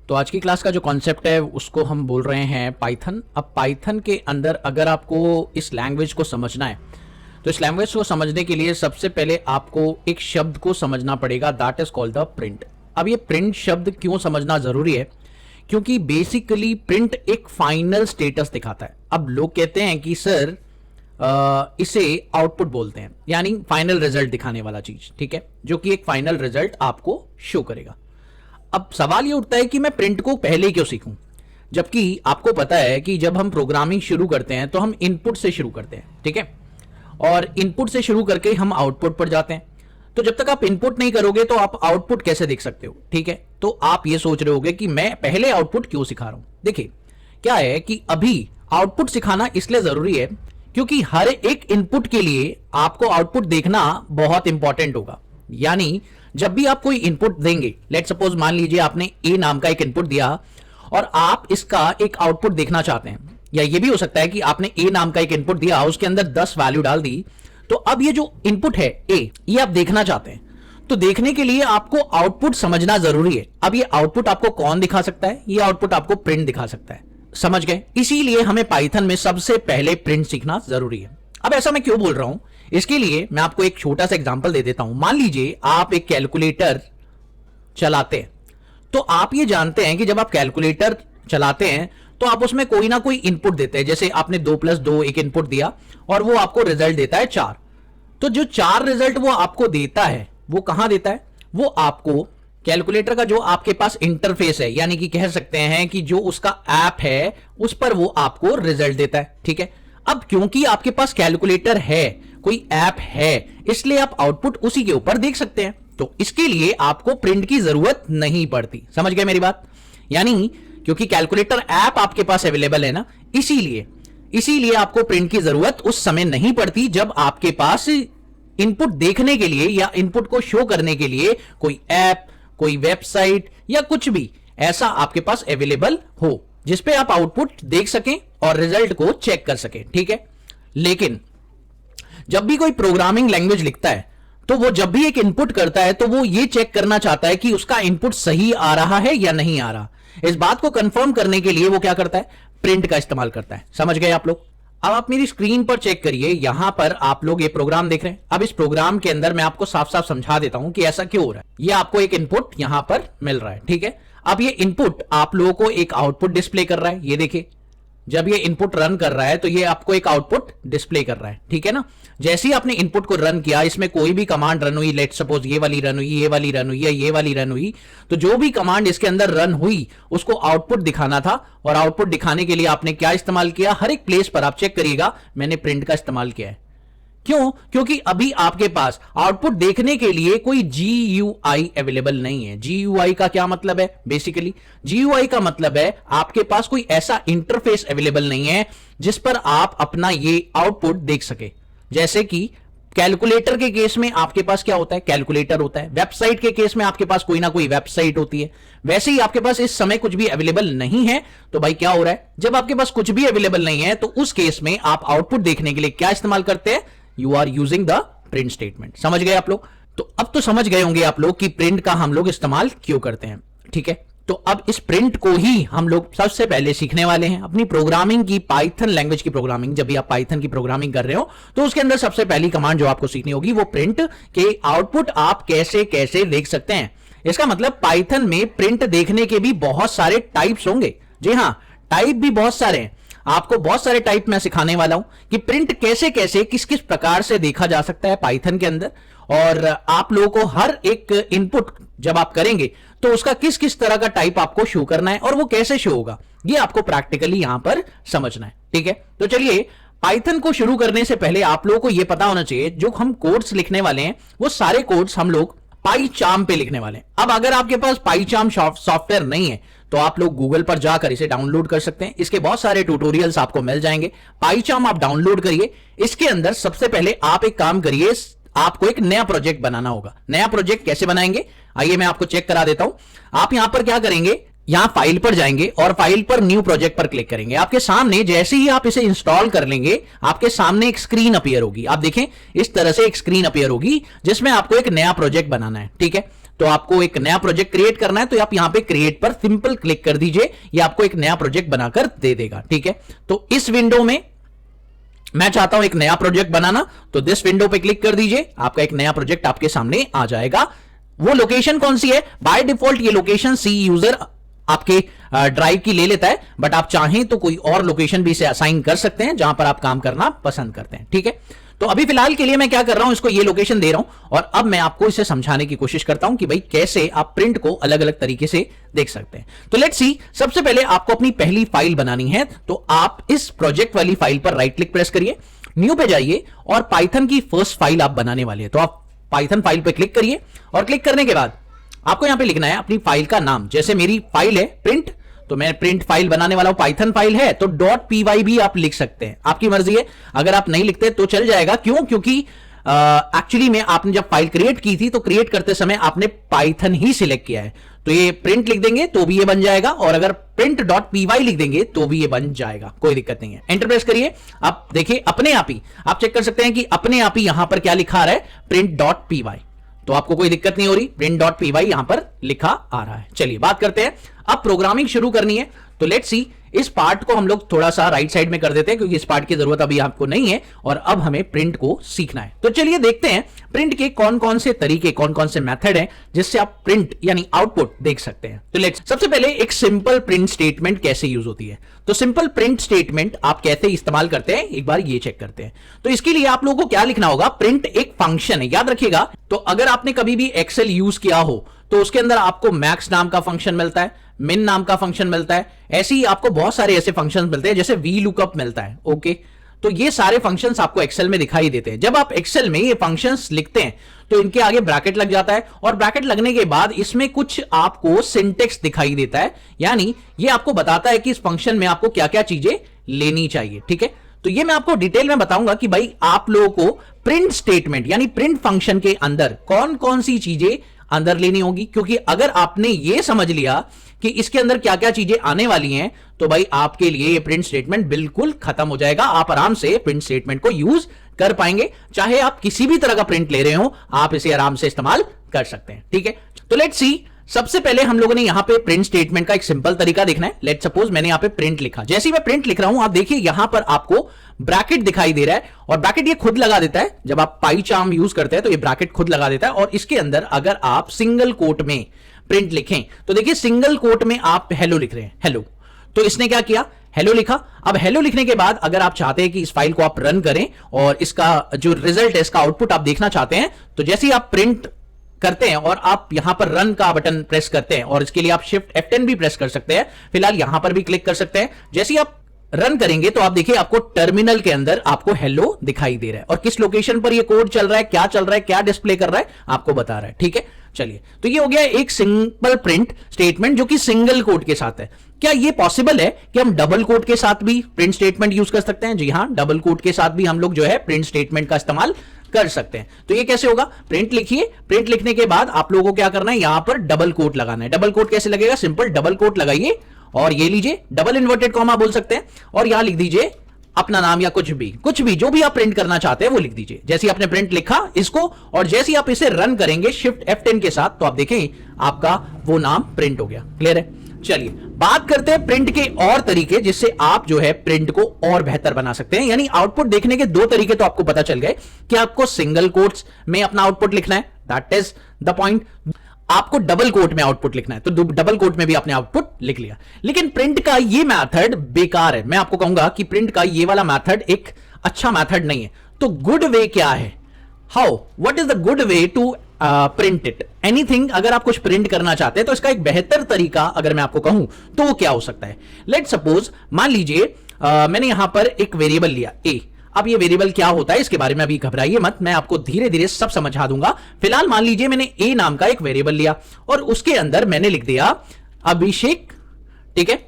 तो आज की क्लास का जो कॉन्सेप्ट है उसको हम बोल रहे हैं पाइथन। अब पाइथन के अंदर अगर आपको इस लैंग्वेज को समझना है तो इस लैंग्वेज को समझने के लिए सबसे पहले आपको एक शब्द को समझना पड़ेगा, that is called the print. अब ये प्रिंट शब्द क्यों समझना जरूरी है? क्योंकि बेसिकली प्रिंट एक फाइनल स्टेटस दिखाता है। अब लोग कहते हैं कि सर इसे आउटपुट बोलते हैं, यानी फाइनल रिजल्ट दिखाने वाला चीज, ठीक है, जो कि एक फाइनल रिजल्ट आपको शो करेगा। अब सवाल ये उठता है कि मैं प्रिंट को पहले क्यों सीखूं, जबकि आपको पता है कि जब हम प्रोग्रामिंग शुरू करते हैं तो हम इनपुट से शुरू करते हैं, ठीक है, और इनपुट से शुरू करके हम आउटपुट पर जाते हैं। तो जब तक आप इनपुट नहीं करोगे तो आप आउटपुट कैसे देख सकते हो? ठीक है, तो आप ये सोच रहे होगे कि मैं पहले आउटपुट क्यों सिखा रहा हूं। देखिए क्या है कि अभी आउटपुट सिखाना इसलिए जरूरी है क्योंकि हर एक इनपुट के लिए आपको आउटपुट देखना बहुत इंपॉर्टेंट होगा। यानी जब भी आप कोई इनपुट देंगे, लेट सपोज मान लीजिए आपने ए नाम का एक इनपुट दिया और आप इसका एक आउटपुट देखना चाहते हैं, या ये भी हो सकता है कि आपने ए नाम का एक इनपुट दिया, उसके अंदर 10 वैल्यू डाल दी, तो अब ये जो इनपुट है ए, ये आप देखना चाहते हैं, तो देखने के लिए आपको आउटपुट समझना जरूरी है। अब ये आउटपुट आपको कौन दिखा सकता है? ये आउटपुट आपको प्रिंट दिखा सकता है। समझ गए? इसीलिए हमें पाइथन में सबसे पहले प्रिंट सीखना जरूरी है। अब ऐसा मैं क्यों बोल रहा हूं, इसके लिए मैं आपको एक छोटा सा एग्जांपल दे देता हूं। मान लीजिए आप एक कैलकुलेटर चलाते हैं, तो आप ये जानते हैं कि जब आप कैलकुलेटर चलाते हैं तो आप उसमें कोई ना कोई इनपुट देते हैं। जैसे आपने 2 + 2 एक इनपुट दिया और वो आपको रिजल्ट देता है 4। तो जो 4 रिजल्ट वो आपको देता है वो कहां देता है? वो आपको कैलकुलेटर का जो आपके पास इंटरफेस है, यानी कि कह सकते हैं कि जो उसका ऐप है उस पर वो आपको रिजल्ट देता है, ठीक है। अब क्योंकि आपके पास कैलकुलेटर है, कोई ऐप है, इसलिए आप आउटपुट उसी के ऊपर देख सकते हैं। तो इसके लिए आपको प्रिंट की जरूरत नहीं पड़ती। समझ गए मेरी बात? यानी क्योंकि कैलकुलेटर ऐप आपके पास अवेलेबल है ना, इसीलिए आपको प्रिंट की जरूरत उस समय नहीं पड़ती जब आपके पास इनपुट देखने के लिए या इनपुट को शो करने के लिए कोई ऐप, कोई वेबसाइट या कुछ भी ऐसा आपके पास अवेलेबल हो जिसपे आप आउटपुट देख सकें और रिजल्ट को चेक कर सकें, ठीक है। लेकिन जब भी कोई प्रोग्रामिंग लैंग्वेज लिखता है तो वो जब भी एक इनपुट करता है तो वो ये चेक करना चाहता है कि उसका इनपुट सही आ रहा है या नहीं आ रहा। इस बात को कंफर्म करने के लिए वो क्या करता है? प्रिंट का इस्तेमाल करता है। समझ गए आप लोग? अब आप मेरी स्क्रीन पर चेक करिए, यहां पर आप लोग ये प्रोग्राम देख रहे हैं। अब इस प्रोग्राम के अंदर मैं आपको साफ साफ समझा देता हूं कि ऐसा क्यों हो रहा है। ये आपको एक इनपुट यहां पर मिल रहा है, ठीक है। अब ये इनपुट आप लोगों को एक आउटपुट डिस्प्ले कर रहा है। ये देखिए, जब ये इनपुट रन कर रहा है तो ये आपको एक आउटपुट डिस्प्ले कर रहा है, ठीक है ना। जैसे ही आपने इनपुट को रन किया, इसमें कोई भी कमांड रन हुई, लेट सपोज ये वाली रन हुई, ये वाली रन हुई या ये वाली रन हुई, तो जो भी कमांड इसके अंदर रन हुई उसको आउटपुट दिखाना था। और आउटपुट दिखाने के लिए आपने क्या इस्तेमाल किया? हर एक प्लेस पर आप चेक करिएगा, मैंने प्रिंट का इस्तेमाल किया है। क्यों? क्योंकि अभी आपके पास आउटपुट देखने के लिए कोई GUI अवेलेबल नहीं है। GUI का क्या मतलब है? बेसिकली GUI का मतलब है आपके पास कोई ऐसा इंटरफेस अवेलेबल नहीं है जिस पर आप अपना ये आउटपुट देख सके। जैसे कि कैलकुलेटर के केस में आपके पास क्या होता है? कैलकुलेटर होता है। वेबसाइट के केस में आपके पास कोई ना कोई वेबसाइट होती है। वैसे ही आपके पास इस समय कुछ भी अवेलेबल नहीं है, तो भाई क्या हो रहा है? जब आपके पास कुछ भी अवेलेबल नहीं है तो उस केस में आप आउटपुट देखने के लिए क्या इस्तेमाल करते हैं? You are using the print statement. समझ गए आप लोग? तो अब तो समझ गए होंगे आप लोग कि प्रिंट का हम लोग इस्तेमाल क्यों करते हैं, ठीक है। तो अब इस प्रिंट को ही हम लोग सबसे पहले सीखने वाले हैं अपनी प्रोग्रामिंग की, पाइथन लैंग्वेज की प्रोग्रामिंग। जब भी आप पाइथन की प्रोग्रामिंग कर रहे हो तो उसके अंदर सबसे पहली कमांड जो आपको सीखनी होगी वो प्रिंट के आउटपुट आप कैसे कैसे देख सकते हैं। इसका मतलब पाइथन में प्रिंट देखने के भी बहुत सारे टाइप्स होंगे। जी हां, टाइप भी बहुत सारे हैं। आपको बहुत सारे टाइप मैं सिखाने वाला हूं कि प्रिंट कैसे कैसे किस किस प्रकार से देखा जा सकता है पाइथन के अंदर, और आप लोगों को हर एक इनपुट जब आप करेंगे तो उसका किस किस तरह का टाइप आपको शो करना है और वो कैसे शो होगा, ये आपको प्रैक्टिकली यहां पर समझना है, ठीक है। तो चलिए, पाइथन को शुरू करने से पहले आप लोगों को यह पता होना चाहिए जो हम कोड्स लिखने वाले हैं वो सारे कोड्स हम लोग पाइचार्म पे लिखने वाले हैं। अब अगर आपके पास पाइचार्म सॉफ्टवेयर नहीं है तो आप लोग गूगल पर जाकर इसे डाउनलोड कर सकते हैं। इसके बहुत सारे ट्यूटोरियल्स आपको मिल जाएंगे। पाइचार्म आप डाउनलोड करिए। इसके अंदर सबसे पहले आप एक काम करिए, आपको एक नया प्रोजेक्ट बनाना होगा। नया प्रोजेक्ट कैसे बनाएंगे? आइए मैं आपको चेक करा देता हूं। आप यहां पर क्या करेंगे, यहां फाइल पर जाएंगे और फाइल पर न्यू प्रोजेक्ट पर क्लिक करेंगे। आपके सामने जैसे ही आप इसे इंस्टॉल कर लेंगे आपके सामने एक स्क्रीन अपीयर होगी। आप देखें, इस तरह से एक स्क्रीन अपीयर होगी जिसमें आपको एक नया प्रोजेक्ट बनाना है, ठीक है। तो आपको एक नया प्रोजेक्ट क्रिएट करना है तो आप यहां पे क्रिएट पर सिंपल क्लिक कर दीजिए, ये आपको एक नया प्रोजेक्ट बनाकर दे देगा। ठीक है, तो इस विंडो में मैं चाहता हूं एक नया प्रोजेक्ट बनाना, तो दिस विंडो पे क्लिक कर दीजिए, आपका एक नया प्रोजेक्ट आपके सामने आ जाएगा। वो लोकेशन कौन सी है? बाय डिफॉल्ट ये लोकेशन सी यूजर आपके ड्राइव की ले लेता है, बट आप चाहें तो कोई और लोकेशन भी इसे असाइन कर सकते हैं जहां पर आप काम करना पसंद करते हैं। ठीक है, तो अभी फिलहाल के लिए मैं क्या कर रहा हूं, इसको ये लोकेशन दे रहा हूं और अब मैं आपको इसे समझाने की कोशिश करता हूं कि भाई कैसे आप प्रिंट को अलग अलग तरीके से देख सकते हैं। तो लेट्स सी, सबसे पहले आपको अपनी पहली फाइल बनानी है, तो आप इस प्रोजेक्ट वाली फाइल पर राइट क्लिक प्रेस करिए, न्यू पे जाइए और पाइथन की फर्स्ट फाइल आप बनाने वाले हैं, तो आप पाइथन फाइल पे क्लिक करिए और क्लिक करने के बाद आपको यहां पे लिखना है अपनी फाइल का नाम। जैसे मेरी फाइल है प्रिंट, तो मैं प्रिंट फाइल बनाने वाला हूं, पाइथन फाइल है तो .py भी आप लिख सकते हैं, आपकी मर्जी है। अगर आप नहीं लिखते तो चल जाएगा, क्यों? क्योंकि एक्चुअली में आपने जब फाइल क्रिएट की थी तो क्रिएट करते समय आपने पाइथन ही सिलेक्ट किया है, तो ये प्रिंट लिख देंगे तो भी ये बन जाएगा, और अगर print.py लिख देंगे तो भी ये बन जाएगा, कोई दिक्कत नहीं है। एंटर प्रेस करिए, आप देखिए अपने आप ही आप चेक कर सकते हैं कि अपने आप ही यहां पर क्या लिखा आ रहा है, print.py, तो आपको कोई दिक्कत नहीं हो रही, print.py यहां पर लिखा आ रहा है। चलिए बात करते हैं, अब प्रोग्रामिंग शुरू करनी है, तो लेट्स सी इस पार्ट को हम लोग थोड़ा सा राइट साइड में कर देते हैं क्योंकि इस पार्ट की जरूरत अभी आपको नहीं है और अब हमें प्रिंट को सीखना है। तो चलिए देखते हैं प्रिंट के कौन कौन से तरीके, कौन कौन से मेथड हैं जिससे आप प्रिंट यानी आउटपुट देख सकते हैं। तो लेट्स सबसे पहले एक सिंपल प्रिंट स्टेटमेंट कैसे यूज होती है, तो सिंपल प्रिंट स्टेटमेंट आप कैसे इस्तेमाल करते हैं एक बार ये चेक करते हैं। तो इसके लिए आप लोगों को क्या लिखना होगा, प्रिंट एक फंक्शन है, याद रखिएगा। तो अगर आपने कभी भी एक्सेल यूज किया हो तो उसके अंदर आपको मैक्स नाम का फंक्शन मिलता है, मिन नाम का फंक्शन मिलता है, ऐसे ही आपको बहुत सारे ऐसे फंक्शंस मिलते हैं, जैसे वी लुकअप मिलता है। ओके, तो ये सारे फंक्शंस आपको एक्सेल में दिखाई देते हैं। जब आप एक्सेल में ये फंक्शंस लिखते हैं तो इनके आगे ब्रैकेट लग जाता है और ब्रैकेट लगने के बाद इसमें कुछ आपको सिंटेक्स दिखाई देता है, यानी ये आपको बताता है कि इस फंक्शन में आपको क्या क्या चीजें लेनी चाहिए। ठीक है, तो ये मैं आपको डिटेल में बताऊंगा कि भाई आप लोगों को प्रिंट स्टेटमेंट यानी प्रिंट फंक्शन के अंदर कौन कौन सी चीजें अंदर लेनी होगी, क्योंकि अगर आपने ये समझ लिया कि इसके अंदर क्या क्या चीजें आने वाली हैं तो भाई आपके लिए ये प्रिंट स्टेटमेंट बिल्कुल खत्म हो जाएगा। आप आराम से प्रिंट स्टेटमेंट को यूज कर पाएंगे, चाहे आप किसी भी तरह का प्रिंट ले रहे हो आप इसे आराम से इस्तेमाल कर सकते हैं। ठीक है, तो लेट्स सी, सबसे पहले हम लोगों ने यहां पे प्रिंट स्टेटमेंट का एक सिंपल तरीका देखना है। लेट्स सपोज मैंने यहां पे प्रिंट लिखा, जैसे ही मैं प्रिंट लिख रहा हूं आप देखिए यहां पर आपको ब्रैकेट दिखाई दे रहा है और ब्रैकेट ये खुद लगा देता है। जब आप पाइचार्म यूज करते हैं तो ये ब्रैकेट खुद लगा देता है और इसके अंदर अगर आप सिंगल कोट में प्रिंट लिखें तो देखिए सिंगल कोट में आप हेलो लिख रहे हैं, हेलो, तो इसने क्या किया, हेलो लिखा। अब हेलो लिखने के बाद अगर आप चाहते हैं कि इस फाइल को आप रन करें और इसका जो रिजल्ट है इसका आउटपुट आप देखना चाहते हैं, तो जैसे ही आप प्रिंट करते हैं और आप यहां पर रन का बटन प्रेस करते हैं, और इसके लिए आप शिफ्ट F10 भी प्रेस कर सकते हैं, फिलहाल यहां पर भी क्लिक कर सकते हैं। जैसे ही आप रन करेंगे तो आप देखिए आपको टर्मिनल के अंदर आपको हेलो दिखाई दे रहा है और किस लोकेशन पर ये कोड चल रहा है, क्या चल रहा है, क्या डिस्प्ले कर रहा है आपको बता रहा है। ठीक है, चलिए, तो ये हो गया एक सिंपल प्रिंट स्टेटमेंट जो कि सिंगल कोट के साथ है। क्या ये पॉसिबल है कि हम डबल कोट के साथ भी प्रिंट स्टेटमेंट यूज कर सकते हैं? जी हां, डबल कोट के साथ भी हम लोग जो है प्रिंट स्टेटमेंट का इस्तेमाल कर सकते हैं। तो ये कैसे होगा, प्रिंट लिखिए, प्रिंट लिखने के बाद आप लोगों को क्या करना है, यहां पर डबल कोट लगाना है। डबल कोट कैसे लगेगा, सिंपल डबल कोट लगाइए और ये लीजिए डबल इन्वर्टेड कॉमा बोल सकते हैं और यहां लिख दीजिए अपना नाम या कुछ भी जो भी आप प्रिंट करना चाहते हैं वो लिख दीजिए। जैसे आपने प्रिंट लिखा इसको और जैसे ही आप इसे रन करेंगे शिफ्ट F10 के साथ तो आप देखें आपका वो नाम प्रिंट हो गया। क्लियर है? चलिए बात करते हैं प्रिंट के और तरीके जिससे आप जो है प्रिंट को और बेहतर बना सकते हैं। यानी आउटपुट देखने के दो तरीके तो आपको पता चल गए कि आपको सिंगल कोट्स में अपना आउटपुट लिखना है, दैट इज द पॉइंट। आपको डबल कोट में आउटपुट लिखना है तो डबल कोट में भी आपने आउटपुट लिख लिया। लेकिन प्रिंट का ये मेथड बेकार है, मैं आपको कहूंगा कि प्रिंट का ये वाला मेथड एक अच्छा मेथड नहीं है। तो गुड वे क्या है, how, what is the good way to print it, anything. अगर आप कुछ प्रिंट करना चाहते हैं तो इसका एक बेहतर तरीका अगर मैं आपको कहूं तो वो क्या हो सकता है। लेट्स सपोज मान लीजिए मैंने यहां पर एक वेरिएबल लिया ए। अब ये वेरिएबल क्या होता है इसके बारे में अभी घबराइए मत, मैं आपको धीरे धीरे सब समझा दूंगा। फिलहाल मान लीजिए मैंने ए नाम का एक वेरिएबल लिया और उसके अंदर मैंने लिख दिया अभिषेक। ठीक है,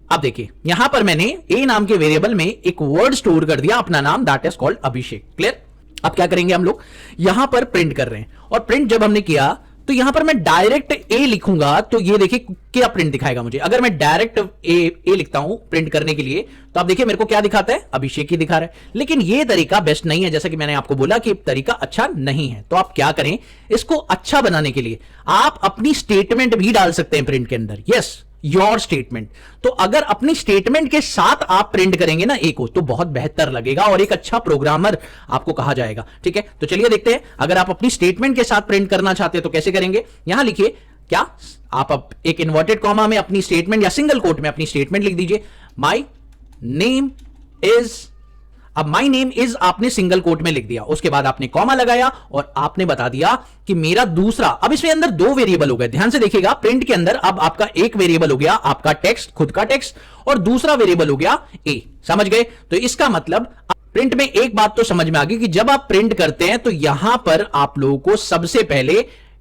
अब देखिए यहां पर मैंने ए नाम के वेरिएबल में एक वर्ड स्टोर कर दिया अपना नाम, that is called Abhishek. Clear? अब क्या करेंगे हम लोग, यहां पर प्रिंट कर रहे हैं और प्रिंट जब हमने किया तो यहां पर मैं डायरेक्ट ए लिखूंगा तो ये देखिए क्या प्रिंट दिखाएगा मुझे। अगर मैं डायरेक्ट ए लिखता हूं प्रिंट करने के लिए तो आप देखिए मेरे को क्या दिखाता है, अभिषेक ही दिखा रहा है। लेकिन ये तरीका बेस्ट नहीं है, जैसा कि मैंने आपको बोला कि तरीका अच्छा नहीं है। तो आप क्या करें, इसको अच्छा बनाने के लिए आप अपनी स्टेटमेंट भी डाल सकते हैं प्रिंट के अंदर। Yes, your statement. तो अगर अपनी स्टेटमेंट के साथ आप प्रिंट करेंगे ना ए को तो बहुत बेहतर लगेगा और एक अच्छा प्रोग्रामर आपको कहा जाएगा। ठीक है, तो चलिए देखते हैं अगर आप अपनी स्टेटमेंट के साथ प्रिंट करना चाहते हैं तो कैसे करेंगे। यहां लिखिए क्या, आप एक इन्वर्टेड कॉमा में अपनी स्टेटमेंट या सिंगल कोट में अपनी स्टेटमेंट लिख दीजिए, माई नेम इज। अब माई नेम इज आपने सिंगल कोट में लिख दिया, उसके बाद आपने कॉमा लगाया और आपने बता दिया कि मेरा दूसरा, अब इसमें अंदर दो वेरिएबल हो गए। ध्यान से देखिएगा, प्रिंट के अंदर अब आपका एक वेरिएबल हो गया आपका टेक्स्ट, खुद का टेक्स्ट, और दूसरा वेरिएबल हो गया ए। समझ गए? तो इसका मतलब प्रिंट में एक बात तो समझ में आ गई कि जब आप प्रिंट करते हैं तो यहां पर आप लोगों को सबसे पहले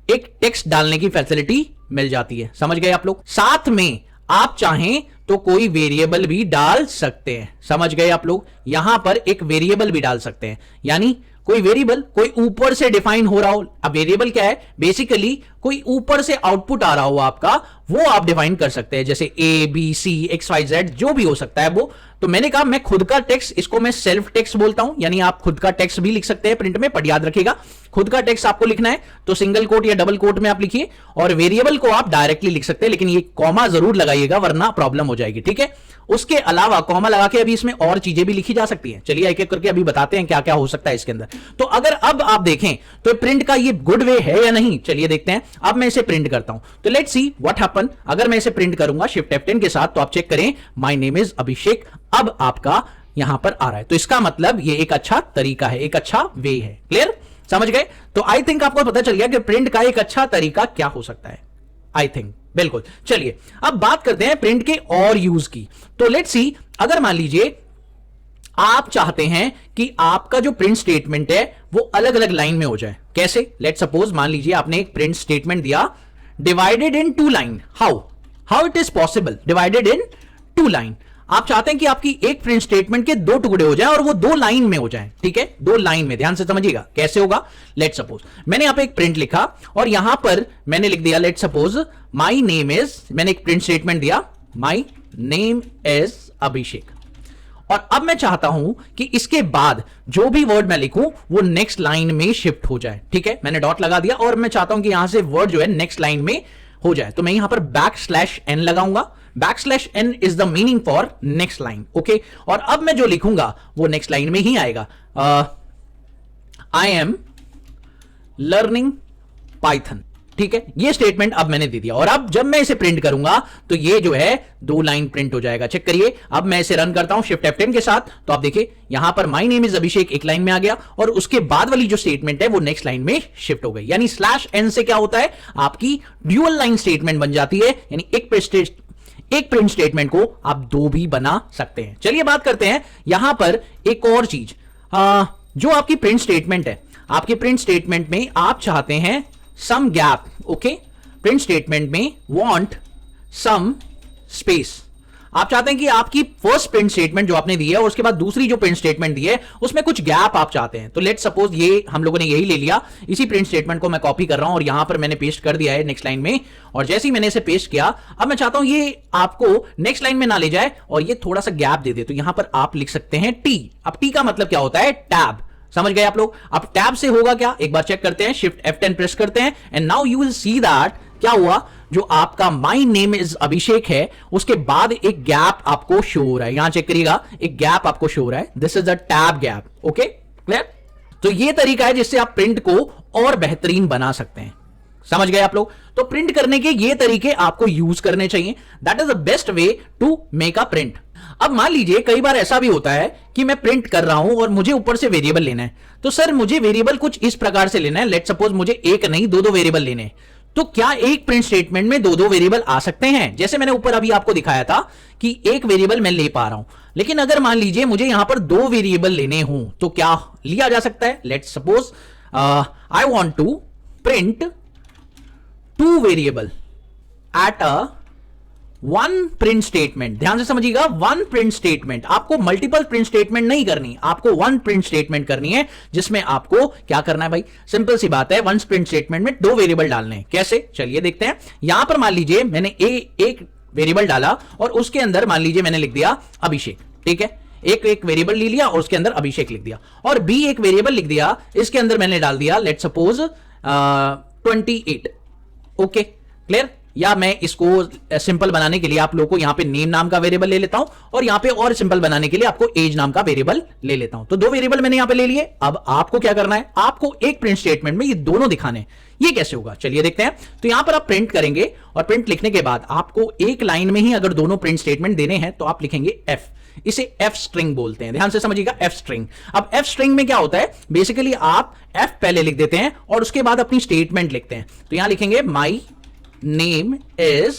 एक टेक्स्ट डालने की फैसिलिटी मिल जाती है। समझ गए आप लोग? साथ में आप चाहें तो कोई वेरिएबल भी डाल सकते हैं। समझ गए आप लोग? यहां पर एक वेरिएबल भी डाल सकते हैं, यानी कोई वेरिएबल कोई ऊपर से डिफाइन हो रहा हो। अब वेरिएबल क्या है, बेसिकली कोई ऊपर से आउटपुट आ रहा हो आपका, वो आप डिफाइन कर सकते हैं, जैसे A B C X Y Z जो भी हो सकता है वो। तो मैंने कहा मैं खुद का टेक्स्ट, इसको मैं सेल्फ टेक्स्ट बोलता हूं, यानी आप खुद का टेक्स्ट भी लिख सकते हैं प्रिंट में, पर याद रखिएगा खुद का टेक्स्ट आपको लिखना है तो सिंगल कोट या डबल कोट में आप लिखिए, और वेरिएबल को आप डायरेक्टली लिख सकते हैं, लेकिन ये कॉमा जरूर लगाइएगा वरना प्रॉब्लम हो जाएगी। ठीक है, उसके अलावा कॉमा लगा के अभी इसमें और चीजें भी लिखी जा सकती हैं। चलिए एक एक करके अभी बताते हैं क्या क्या हो सकता है इसके अंदर। तो अगर अब आप देखें तो प्रिंट का ये गुड वे है या नहीं, चलिए देखते हैं। अब मैं इसे प्रिंट करता हूं तो लेट्स सी व्हाट हैपन। अगर मैं इसे प्रिंट करूंगा शिफ्ट F10 के साथ तो आप चेक करें, माय नेम इज अभिषेक अब आपका यहां पर आ रहा है। तो इसका मतलब ये एक अच्छा तरीका है, एक अच्छा वे है। क्लियर? समझ गए? तो आई थिंक आपको पता चल गया कि प्रिंट का एक अच्छा तरीका क्या हो सकता है। आई थिंक बिल्कुल। चलिए अब बात करते हैं प्रिंट के और यूज की। तो लेट्स सी, अगर मान लीजिए आप चाहते हैं कि आपका जो प्रिंट स्टेटमेंट है वो अलग अलग लाइन में हो जाए। कैसे? लेट्स सपोज मान लीजिए आपने एक प्रिंट स्टेटमेंट दिया divided in 2 line. How it is possible divided in 2 line? आप चाहते हैं कि आपकी एक प्रिंट स्टेटमेंट के 2 टुकड़े हो जाएं और वो 2 लाइन में हो जाएं। ठीक है, 2 लाइन में। ध्यान से समझिएगा कैसे होगा। लेट्स सपोज मैंने यहां पे एक प्रिंट लिखा और यहां पर मैंने लिख दिया let's suppose my name is, मैंने एक प्रिंट स्टेटमेंट दिया माय नेम इज अभिषेक, और अब मैं चाहता हूं कि इसके बाद जो भी वर्ड मैं लिखूं वो नेक्स्ट लाइन में शिफ्ट हो जाए। ठीक है, मैंने डॉट लगा दिया और मैं चाहता हूं कि यहां से वर्ड जो है नेक्स्ट लाइन में हो जाए। तो मैं यहां पर \n लगाऊंगा। \n is the meaning for next line. Okay, और अब मैं जो लिखूंगा वो नेक्स्ट लाइन में ही आएगा। I am learning Python. ठीक है, ये स्टेटमेंट अब मैंने दे दिया और अब जब मैं इसे प्रिंट करूंगा तो ये जो है 2 लाइन प्रिंट हो जाएगा। चेक करिए, अब मैं इसे रन करता हूं शिफ्ट F10 के साथ तो आप देखिए यहां पर माय नेम इज अभिषेक एक लाइन में आ गया और उसके बाद वाली जो स्टेटमेंट है वो नेक्स्ट लाइन में शिफ्ट हो गई। यानी /n से क्या होता है, आपकी ड्यूअल लाइन स्टेटमेंट बन जाती है, यानी एक प्रिंट स्टेटमेंट को आप 2 भी बना सकते हैं। चलिए बात करते हैं यहां पर एक और चीज, जो आपकी प्रिंट स्टेटमेंट है, आपके प्रिंट स्टेटमेंट में आप चाहते हैं सम गैप। ओके, प्रिंट स्टेटमेंट में वांट सम स्पेस। आप चाहते हैं कि आपकी फर्स्ट प्रिंट स्टेटमेंट जो आपने दी है और उसके बाद दूसरी जो प्रिंट स्टेटमेंट दी है उसमें कुछ गैप आप चाहते हैं। तो लेट्स सपोज ये हम लोगों ने यही ले लिया, इसी प्रिंट स्टेटमेंट को मैं कॉपी कर रहा हूं और यहां पर मैंने पेस्ट कर दिया है नेक्स्ट लाइन में, और जैसे ही मैंने इसे पेस्ट किया अब मैं चाहता हूं ये आपको नेक्स्ट लाइन में ना ले जाए और ये थोड़ा सा गैप दे दे। तो यहां पर आप लिख सकते हैं T। अब T का मतलब क्या होता है, टैब। समझ गए आप लोग? अब टैब से होगा क्या, एक बार चेक करते हैं, शिफ्ट F10 प्रेस करते हैं and now you will see that क्या हुआ, जो आपका माय नेम इज अभिषेक है उसके बाद एक गैप आपको शो हो रहा है। यहां चेक करिएगा, एक गैप आपको शो हो रहा है, this is the tab gap. Okay, clear? तो ये तरीका है जिससे आप प्रिंट को और बेहतरीन बना सकते हैं। समझ गए आप लोग? तो प्रिंट करने के ये तरीके आपको यूज करने चाहिए, that is the best way to make a print. अब मान लीजिए कई बार ऐसा भी होता है कि मैं प्रिंट कर रहा हूं और मुझे ऊपर से वेरिएबल लेना है, तो सर मुझे वेरिएबल कुछ इस प्रकार से लेना है, लेट्स सपोज मुझे एक नहीं 2 वेरिएबल लेने हैं। तो क्या एक प्रिंट स्टेटमेंट में 2 वेरिएबल आ सकते हैं? जैसे मैंने ऊपर अभी आपको दिखाया था कि एक वेरिएबल मैं ले पा रहा हूं, लेकिन अगर मान लीजिए मुझे यहां पर 2 वेरिएबल लेने हों तो क्या लिया जा सकता है? Let's suppose I want to print 2 variable at a one print statement, ध्यान से समझिएगा, वन प्रिंट स्टेटमेंट। आपको मल्टीपल प्रिंट स्टेटमेंट नहीं करनी, आपको वन प्रिंट स्टेटमेंट करनी है, जिसमें आपको क्या करना है भाई, सिंपल सी बात है, वन प्रिंट स्टेटमेंट में दो वेरिएबल डालने हैं। कैसे, चलिए देखते हैं। यहां पर मान लीजिए मैंने एक वेरिएबल डाला और उसके अंदर मान लीजिए मैंने लिख दिया अभिषेक, ठीक है, एक वेरिएबल ले लिया और उसके अंदर अभिषेक लिख दिया, और बी एक वेरिएबल लिख दिया, इसके अंदर मैंने डाल दिया लेट्स सपोज 28। Okay, clear. या मैं इसको सिंपल बनाने के लिए आप लोगों को यहां पे नेम नाम का वेरिएबल ले लेता हूं, और यहां पे और सिंपल बनाने के लिए आपको एज नाम का वेरिएबल ले लेता हूं। तो दो वेरिएबल मैंने यहां पे ले लिए। अब आपको क्या करना है, आपको एक प्रिंट स्टेटमेंट में ये दोनों दिखाने हैं। ये कैसे होगा, चलिए देखते हैं। तो यहां पर आप प्रिंट करेंगे और प्रिंट लिखने के बाद आपको एक लाइन में ही अगर दोनों प्रिंट स्टेटमेंट देने हैं तो आप लिखेंगे एफ। इसे एफ स्ट्रिंग बोलते हैं, ध्यान से समझिएगा, एफ स्ट्रिंग। अब एफ स्ट्रिंग में क्या होता है, बेसिकली आप एफ पहले लिख देते हैं और उसके बाद अपनी स्टेटमेंट लिखते हैं। तो यहां लिखेंगे माई नेम इज,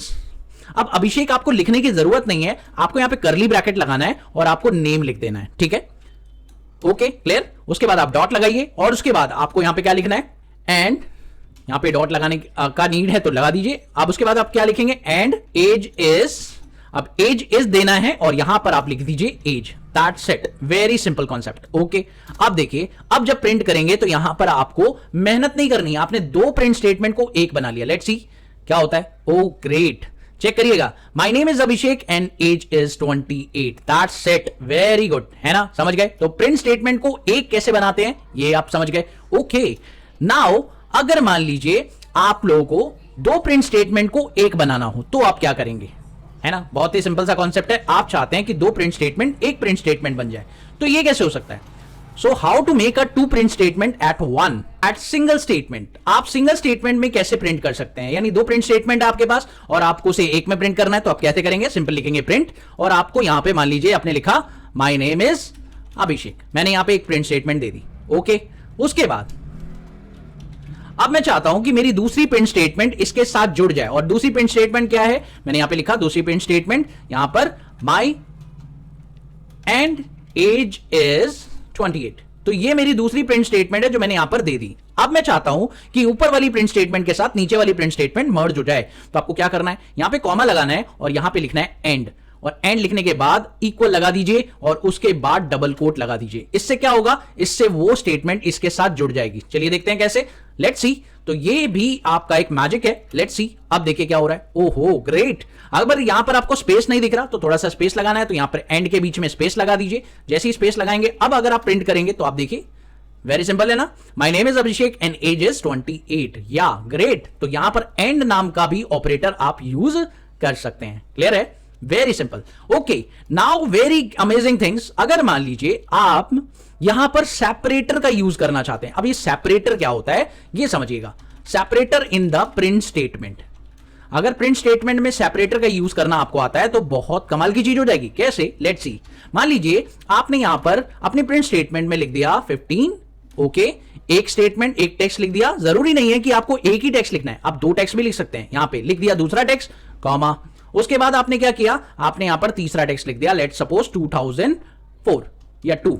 अब अभिषेक आपको लिखने की जरूरत नहीं है, आपको यहां पे करली ब्रैकेट लगाना है और आपको नेम लिख देना है, ठीक है, ओके, क्लियर। उसके बाद आप डॉट लगाइए और उसके बाद आपको यहां पे क्या लिखना है, एंड यहां पे डॉट लगाने का नीड है तो लगा दीजिए। अब उसके बाद आप क्या लिखेंगे, एंड एज इज, अब एज इज देना है और यहां पर आप लिख दीजिए age, that's it, very simple concept. Okay, अब देखिए, अब जब प्रिंट करेंगे तो यहां पर आपको मेहनत नहीं करनी है, आपने दो प्रिंट स्टेटमेंट को एक बना लिया। लेट्स सी क्या होता है। ओ ग्रेट, चेक करिएगा, my name is Abhishek and age is 28, that's it, very good, है ना, समझ गए। तो प्रिंट स्टेटमेंट को एक कैसे बनाते हैं ये आप समझ गए। ओके, नाउ अगर मान लीजिए आप लोगों को दो प्रिंट स्टेटमेंट को एक बनाना हो तो आप क्या करेंगे, है ना, बहुत ही सिंपल सा कॉन्सेप्ट है। आप चाहते हैं कि दो प्रिंट स्टेटमेंट एक प्रिंट स्टेटमेंट बन जाए, तो ये कैसे हो सकता है। So how to make a two print statement at one, at single statement. आप सिंगल स्टेटमेंट में कैसे प्रिंट कर सकते हैं, यानी दो प्रिंट स्टेटमेंट है आपके पास और आपको से एक में प्रिंट करना है, तो आप कैसे करेंगे, सिंपल लिखेंगे प्रिंट, और आपको यहां पे मान लीजिए आपने लिखा माय नेम इज अभिषेक, मैंने यहां पे एक प्रिंट स्टेटमेंट दे दी। ओके, उसके बाद अब मैं चाहता हूं कि मेरी दूसरी प्रिंट स्टेटमेंट इसके साथ जुड़ जाए, और दूसरी प्रिंट स्टेटमेंट क्या है, मैंने यहां पे लिखा दूसरी प्रिंट स्टेटमेंट, यहां पर माय एंड एज इज 28। तो ये मेरी दूसरी प्रिंट स्टेटमेंट है जो मैंने यहां पर दे दी। अब मैं चाहता हूं कि ऊपर वाली प्रिंट स्टेटमेंट के साथ नीचे वाली प्रिंट स्टेटमेंट मर्ज हो जाए, तो आपको क्या करना है, यहां पे कॉमा लगाना है और यहां पे लिखना है एंड, और एंड लिखने के बाद इक्वल लगा दीजिए और उसके बाद डबल कोट लगा दीजिए। इससे क्या होगा, इससे वो स्टेटमेंट इसके साथ जुड़ जाएगी। चलिए देखते हैं कैसे, लेट्स सी। तो ये भी आपका एक मैजिक है, लेट्स सी। अब देखिए क्या हो रहा है, ओहो ग्रेट। अगर यहां पर आपको स्पेस नहीं दिख रहा तो थोड़ा सा स्पेस लगाना है, तो यहां पर एंड के बीच में स्पेस लगा दीजिए। जैसे ही स्पेस लगाएंगे, अब अगर आप प्रिंट करेंगे तो आप देखिए वेरी सिंपल है ना, my name is Abhishek and age is 28, या ग्रेट। तो यहां पर एंड नाम का भी ऑपरेटर आप यूज कर सकते हैं, क्लियर है, very simple. Okay, now very amazing things, अगर मान लीजिए आप यहां पर सेपरेटर का यूज करना चाहते हैं। अब ये सेपरेटर क्या होता है ये समझिएगा, separator in the print statement. अगर प्रिंट स्टेटमेंट में सेपरेटर का यूज करना आपको आता है तो बहुत कमाल की चीज हो जाएगी। कैसे, लेट्स सी। मान लीजिए आपने यहां पर अपने प्रिंट स्टेटमेंट में लिख दिया 15, ओके, एक स्टेटमेंट एक टेक्स्ट लिख दिया, जरूरी नहीं है कि आपको एक ही टेक्स्ट लिखना है, आप दो टेक्स्ट भी लिख सकते हैं। यहां पे लिख दिया दूसरा टेक्स्ट, कॉमा, उसके बाद आपने क्या किया, आपने यहां पर तीसरा टेक्स्ट लिख दिया, लेट्स सपोज 2004 या 2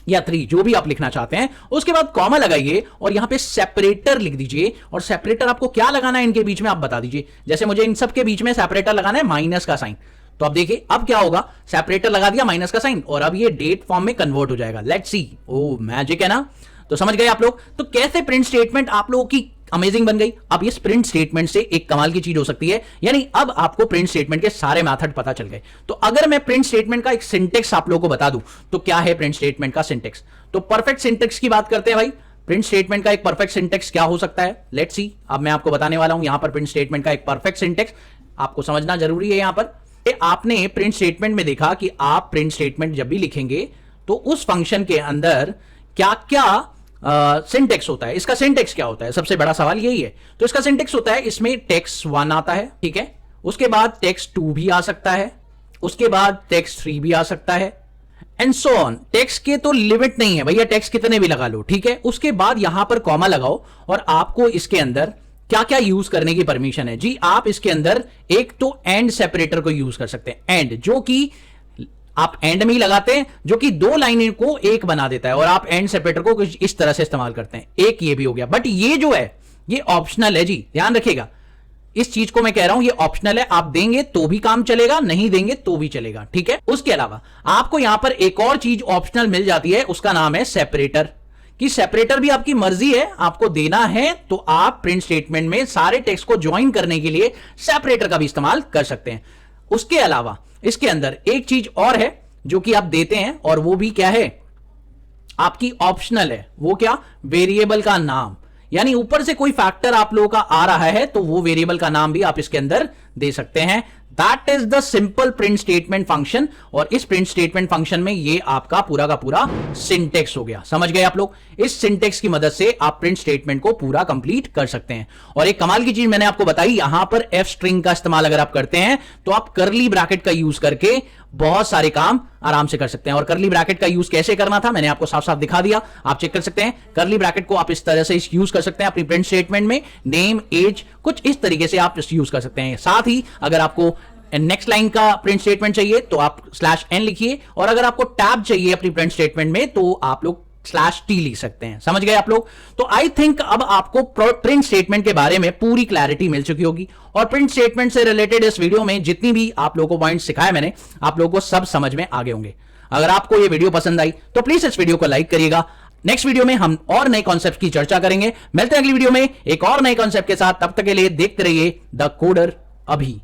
या 3, जो भी आप लिखना चाहते हैं। उसके बाद कॉमा लगाइए और यहां पे सेपरेटर लिख दीजिए, और सेपरेटर आपको क्या लगाना है इनके बीच में आप बता दीजिए। जैसे मुझे इन सब के बीच में सेपरेटर लगाना है माइनस का साइन, तो आप देखिए अब क्या होगा, सेपरेटर लगा दिया माइनस का साइन और अब ये डेट फॉर्म में कन्वर्ट हो जाएगा। लेट्स सी, ओ मैजिक है ना। तो समझ गए आप लोग, तो कैसे प्रिंट स्टेटमेंट आप लोगों की अमेजिंग बन गई। अब ये प्रिंट स्टेटमेंट से एक कमाल की चीज हो सकती है, यानी अब आपको प्रिंट स्टेटमेंट के सारे मेथड पता चल गए। तो अगर मैं प्रिंट स्टेटमेंट का एक सिंटेक्स आप लोगों को बता दूं तो क्या है प्रिंट स्टेटमेंट का सिंटेक्स। तो परफेक्ट सिंटेक्स की बात करते हैं भाई। प्रिंट स्टेटमेंट का एक परफेक्ट सिंटेक्स क्या हो सकता है, लेट्स सी। अब मैं आपको बताने वाला हूं यहां पर प्रिंट स्टेटमेंट का एक परफेक्ट सिंटेक्स आपको समझना जरूरी है। यहां पर आपने प्रिंट स्टेटमेंट में देखा कि आप प्रिंट स्टेटमेंट जब भी लिखेंगे तो उस फंक्शन के अंदर क्या क्या सिंटेक्स होता है। इसका सिंटेक्स क्या होता है, सबसे बड़ा सवाल यही है। तो इसका सिंटेक्स होता है, इसमें टेक्स्ट 1 आता है, ठीक है, उसके बाद टेक्स्ट 2 भी आ सकता है, उसके बाद टेक्स्ट 3 भी आ सकता है, एंड सो ऑन। टेक्स्ट के तो लिमिट नहीं है भैया, टेक्स्ट कितने भी लगा लो, ठीक है। उसके बाद यहां पर कॉमा लगाओ और आपको इसके अंदर क्या क्या यूज करने की परमिशन है जी। आप इसके अंदर एक तो एंड सेपरेटर को यूज कर सकते हैं, एंड जो कि आप एंड में ही लगाते हैं, जो कि दो लाइनों को एक बना देता है, और आप एंड सेपरेटर को कुछ इस तरह से इस्तेमाल करते हैं। एक ये भी हो गया, बट ये जो है ये ऑप्शनल है जी, ध्यान रखिएगा। इस चीज को मैं कह रहा हूं ये ऑप्शनल है, आप देंगे तो भी काम चलेगा, नहीं देंगे तो भी चलेगा, ठीक है। उसके अलावा आपको यहां पर एक और चीज ऑप्शनल मिल जाती है, उसका नाम है सेपरेटर। कि सेपरेटर भी आपकी मर्जी है, आपको देना है तो आप प्रिंट स्टेटमेंट में सारे टेक्स्ट को ज्वाइन करने के लिए सेपरेटर का भी इस्तेमाल कर सकते हैं। उसके अलावा इसके अंदर एक चीज और है जो कि आप देते हैं, और वो भी क्या है, आपकी ऑप्शनल है। वो क्या, वेरिएबल का नाम। यानी ऊपर से कोई फैक्टर आप लोगों का आ रहा है तो वो वेरिएबल का नाम भी आप इसके अंदर दे सकते हैं। That is the simple print statement function. और इस प्रिंट स्टेटमेंट फंक्शन में ये आपका पूरा का पूरा सिंटेक्स हो गया। समझ गए आप लोग? इस सिंटेक्स की मदद से आप प्रिंट स्टेटमेंट को पूरा कंप्लीट कर सकते हैं। और एक कमाल की चीज मैंने आपको बताई, यहां पर एफ स्ट्रिंग का इस्तेमाल अगर आप करते हैं तो आप करली ब्रैकेट का यूज करके बहुत सारे काम आराम से कर सकते हैं। और करली ब्रैकेट का यूज कैसे करना था मैंने आपको साफ साफ दिखा दिया, आप चेक कर सकते हैं। करली ब्रैकेट को आप इस तरह से यूज कर सकते हैं अपनी प्रिंट स्टेटमेंट में, नेम, एज, कुछ इस तरीके से आप यूज कर सकते हैं। साथ ही अगर आपको नेक्स्ट लाइन का प्रिंट स्टेटमेंट चाहिए तो आप /n लिखिए, और अगर आपको टैब चाहिए अपनी प्रिंट स्टेटमेंट में तो आप लोग /t लिख सकते हैं। समझ गए आप लोग? तो आई थिंक अब आपको प्रिंट स्टेटमेंट के बारे में पूरी क्लैरिटी मिल चुकी होगी, और प्रिंट स्टेटमेंट से रिलेटेड इस वीडियो में जितनी भी आप लोगों को पॉइंट सिखाए मैंने, आप लोगों को सब समझ में आ गए होंगे। अगर आपको ये वीडियो पसंद आई तो प्लीज इस वीडियो को लाइक करिएगा। नेक्स्ट वीडियो में हम और नए कॉन्सेप्ट की चर्चा करेंगे। मिलते हैं अगली वीडियो में एक और नए कॉन्सेप्ट के साथ। तब तक के लिए देखते रहिए द कोडर अभी।